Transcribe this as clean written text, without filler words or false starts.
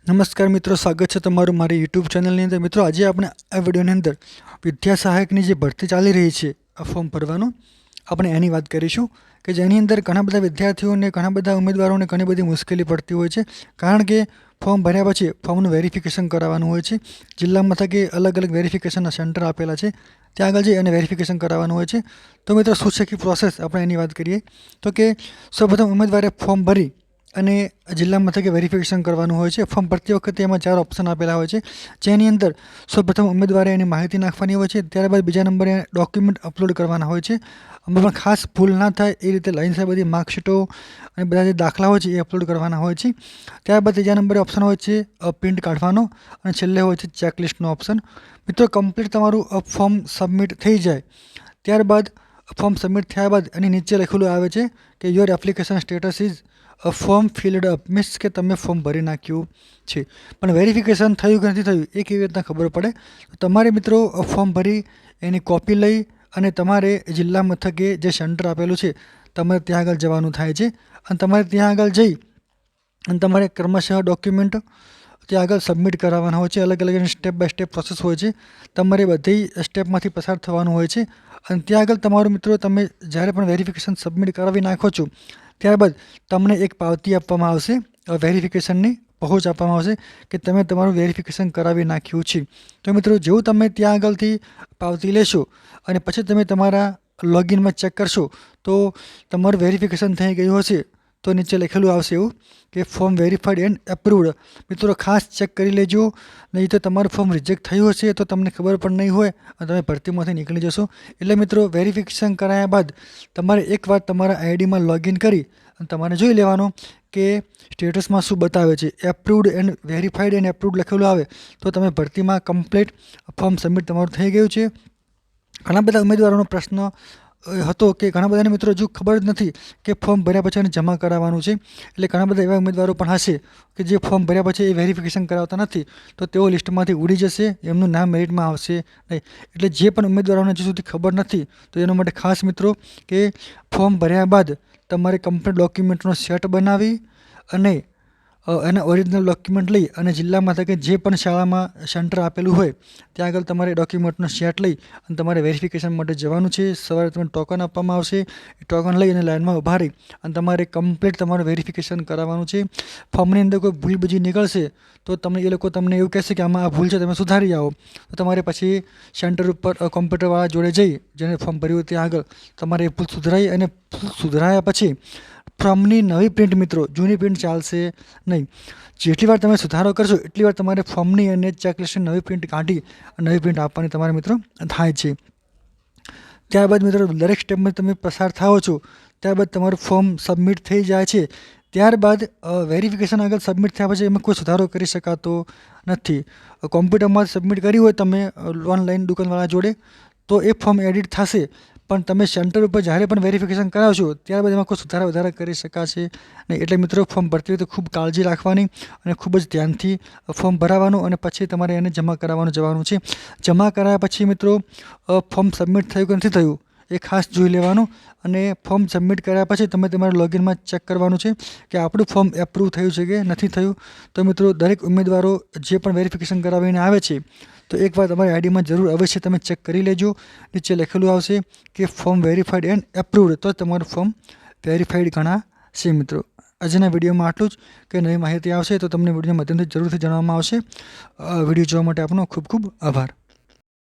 નમસ્કાર મિત્રો, સ્વાગત છે તમારું મારી યુટ્યુબ ચેનલની અંદર। મિત્રો, આજે આપણે આ વિડીયોની અંદર વિદ્યા સહાયકની જે ભરતી ચાલી રહી છે આ ફોર્મ ભરવાનું આપણે એની વાત કરીશું કે જેની અંદર ઘણા બધા વિદ્યાર્થીઓને ઘણા બધા ઉમેદવારોને ઘણી બધી મુશ્કેલી પડતી હોય છે, કારણ કે ફોર્મ ભર્યા પછી ફોર્મનું વેરિફિકેશન કરાવવાનું હોય છે। જિલ્લા મથકે અલગ અલગ વેરિફિકેશનના સેન્ટર આપેલા છે, ત્યાં આગળ જઈ અને વેરિફિકેશન કરાવવાનું હોય છે। તો મિત્રો, શું છે કે પ્રોસેસ આપણે એની વાત કરીએ તો કે સૌપ્રથમ ઉમેદવારે ફોર્મ ભરી અને જિલ્લા મથકે વેરિફિકેશન કરવાનું હોય છે। ફોર્મ ભરતી વખતે એમાં 4 ઓપ્શન આપેલા હોય છે, જેની અંદર સૌપ્રથમ ઉમેદવારે એની માહિતી નાખવાની હોય છે, ત્યારબાદ બીજા નંબરે ડોક્યુમેન્ટ અપલોડ કરવાના હોય છે। આમાં પણ ખાસ ભૂલ ના થાય એ રીતે લાઇનસર બધી માર્કશીટો અને બધા જે દાખલા હોય છે એ અપલોડ કરવાના હોય છે। ત્યારબાદ ત્રીજા નંબરે ઓપ્શન હોય છે પ્રિન્ટ કાઢવાનો અને છેલ્લે હોય છે ચેકલિસ્ટનો ઓપ્શન। મિત્રો, કમ્પ્લીટ તમારું ફોર્મ સબમિટ થઈ જાય ત્યારબાદ ફોર્મ સબમિટ થયા બાદ એની નીચે લખેલું આવે છે કે your application status is form field up, means કે તમે ફોર્મ ભરી નાખ્યું છે, પણ વેરિફિકેશન થયું કે નથી થયું એ કેવી રીતના ખબર પડે? તમારે મિત્રો ફોર્મ ભરી એની કોપી લઈ અને તમારે જિલ્લા મથકે જે સેન્ટર આપેલું છે તમારે ત્યાં આગળ જવાનું થાય છે અને તમારે ત્યાં આગળ જઈ અને તમારે ક્રમશઃ ડોક્યુમેન્ટ ત્યાં આગળ સબમિટ કરાવવાના હોય છે। અલગ અલગ સ્ટેપ બાય સ્ટેપ પ્રોસેસ હોય છે, તમારે બધી સ્ટેપમાંથી પસાર થવાનું હોય છે અને ત્યાં આગળ તમારું મિત્રો તમે જ્યારે પણ વેરિફિકેશન સબમિટ કરાવી નાખો છો ત્યારબાદ તમને એક પાવતી આપવામાં આવશે, વેરિફિકેશનની પહોંચ આપવામાં આવશે કે તમે તમારું વેરિફિકેશન કરાવી નાખ્યું છે। તો મિત્રો, જેવું તમે ત્યાં આગળથી પાવતી લેશો અને પછી તમે તમારા લોગિનમાં ચેક કરશો તો તમારું વેરિફિકેશન થઈ ગયું હશે તો નીચે લખેલું આવશે એવું કે ફોર્મ વેરીફાઈડ એન્ડ એપ્રુવડ। મિત્રો, ખાસ ચેક કરી લેજો, નહીં તો તમારું ફોર્મ રિજેક્ટ થયું હશે તો તમને ખબર પણ નહીં હોય અને તમે ભરતીમાંથી નીકળી જશો। એટલે મિત્રો, વેરિફિકેશન કરાયા બાદ તમારે એકવાર તમારા આઈડીમાં લોગિન કરી અને તમારે જોઈ લેવાનું કે સ્ટેટસમાં શું બતાવે છે। Approved and verified and approved લખેલું આવે તો તમે ભરતીમાં કમ્પ્લીટ ફોર્મ સબમિટ તમારું થઈ ગયું છે। ઘણા બધા ઉમેદવારોનો પ્રશ્ન હતો કે ઘણા બધાને મિત્રો હજુ ખબર જ નથી કે ફોર્મ ભર્યા પછી એને જમા કરાવવાનું છે, એટલે ઘણા બધા એવા ઉમેદવારો પણ હશે કે જે ફોર્મ ભર્યા પછી એ વેરિફિકેશન કરાવતા નથી, તો તેઓ લિસ્ટમાંથી ઉડી જશે, એમનું નામ મેરિટમાં આવશે નહીં। એટલે જે પણ ઉમેદવારોને હજુ સુધી ખબર નથી તો એના માટે ખાસ મિત્રો કે ફોર્મ ભર્યા બાદ તમારે કમ્પ્લીટ ડોક્યુમેન્ટનો સેટ બનાવી અને એના ઓરિજિનલ ડોક્યુમેન્ટ લઈ અને જિલ્લા મથકે જે પણ શાળામાં સેન્ટર આપેલું હોય ત્યાં આગળ તમારે ડોક્યુમેન્ટનો સેટ લઈ અને તમારે વેરિફિકેશન માટે જવાનું છે। સવારે તમને ટોકન આપવામાં આવશે, એ ટોકન લઈ અને લાઇનમાં ઊભા રહી અને તમારે કમ્પ્લીટ તમારું વેરિફિકેશન કરાવવાનું છે। ફોર્મની અંદર કોઈ ભૂલ બીજી નીકળશે તો એ લોકો તમને એવું કહેશે કે આમાં આ ભૂલ છે, તમે સુધારી આવો, તો તમારે પછી સેન્ટર ઉપર કોમ્પ્યુટરવાળા જોડે જઈ જેને ફોર્મ ભર્યું ત્યાં આગળ તમારે એ ભૂલ સુધરાઈ અને સુધરાયા પછી ફોર્મની નવી પ્રિન્ટ, મિત્રો જૂની પ્રિન્ટ ચાલશે નહીં। જેટલી વાર તમે સુધારો કરશો એટલી વાર તમારે ફોર્મની અને ચેકલિસ્ટની નવી પ્રિન્ટ કાઢી નવી પ્રિન્ટ આપવાની તમારે મિત્રો થાય છે। ત્યારબાદ મિત્રો, દરેક સ્ટેપમાં તમે પસાર થાઓ છો ત્યારબાદ તમારું ફોર્મ સબમિટ થઈ જાય છે। ત્યારબાદ વેરિફિકેશન આગળ સબમિટ થયા પછી એમાં કોઈ સુધારો કરી શકાતો નથી। કોમ્પ્યુટરમાં સબમિટ કર્યું હોય તમે ઓનલાઈન દુકાનવાળા જોડે તો એ ફોર્મ એડિટ થશે, પણ તમે સેન્ટર ઉપર જ્યારે પણ વેરિફિકેશન કરાવશો ત્યારબાદ એમાં કોઈ સુધારા વધારા કરી શકાશે નહીં। એટલે મિત્રો, ફોર્મ ભરતી વખતે ખૂબ કાળજી રાખવાની અને ખૂબ જ ધ્યાનથી ફોર્મ ભરાવાનું અને પછી તમારે એને જમા કરાવવાનું જવાનું છે। જમા કરાયા પછી મિત્રો ફોર્મ સબમિટ થયું કે નથી થયું એ ખાસ જોઈ લેવાનું અને ફોર્મ સબમિટ કર્યા પછી તમે તમારા લોગિનમાં ચેક કરવાનું છે કે આપણું ફોર્મ એપ્રૂવ થયું છે કે નથી થયું। તો મિત્રો, દરેક ઉમેદવારો જે પણ વેરિફિકેશન કરાવીને આવે છે તો એકવાર તમારી આઈડીમાં જરૂર અવશ્ય તમે ચેક કરી લેજો, નીચે લખેલું આવશે કે ફોર્મ વેરીફાઈડ એન્ડ એપ્રુવડ, તો તમારું ફોર્મ વેરીફાઈડ ગણાશે। મિત્રો, આજના વિડીયોમાં આટલું જ, કે નવી માહિતી આવશે તો તમને વિડીયોના માધ્યમથી જરૂરથી જણાવવામાં આવશે। વિડીયો જોવા માટે આપનો ખૂબ ખૂબ આભાર।